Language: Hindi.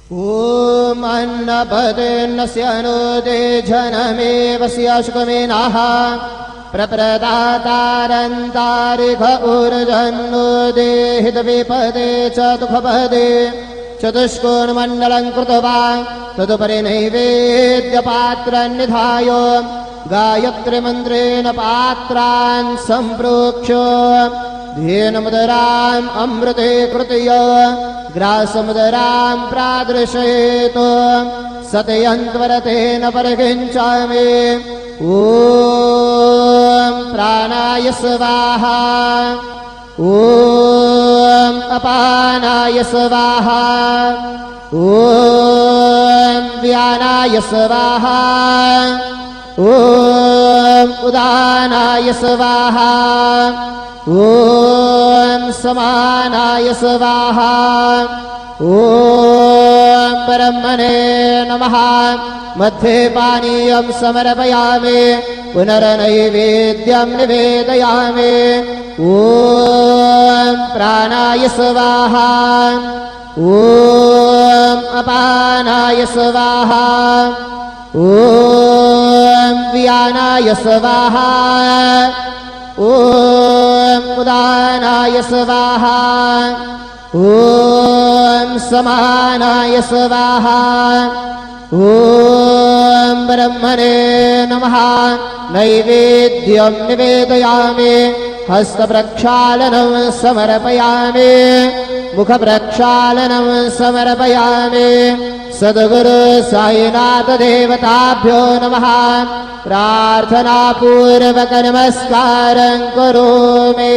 ॐ अन्नपदेन्नस्य अनुदे जनमेवस्य शुकमेनाः प्रप्रदातारन्तारिख ऊर्जन्नुदे हितविपदे च दुःखपदे चतुष्कोणमण्डलं कृत्वा तदुपरि नैवेद्यपात्रन्निधाय गायत्रीमन्त्रेण पात्रान् सम्प्रोक्ष्य धेनुमुदराम् अमृते कृत्य ग्रासमुदरां प्रादृशयेत् सतयन्त्वरतेन परिकिञ्चामि ॐ प्राणाय स्वाहा ॐ अपानाय स्वाहा ॐ व्यानाय स्वाहा ॐ उदानाय स्वाहा ॐ समानाय स्वाहा ॐ ब्रह्मणे नमः मध्ये पानीयं समर्पयामि पुनर्नैवेद्यं निवेदयामि ॐ प्राणाय स्वाहा ॐ अपानाय स्वाहा ॐ व्यानाय स्वाहा ॐ उदानाय स्वाहा ॐ समानाय स्वाहा ॐ ब्रह्मणे नमः नैवेद्यं निवेदयामि हस्तप्रक्षालनं समर्पयामि मुखप्रक्षालनं समर्पयामि सद्गुरु साईनाथ देवताभ्यो नमः प्रार्थनापूर्वक नमस्कारं करोमि।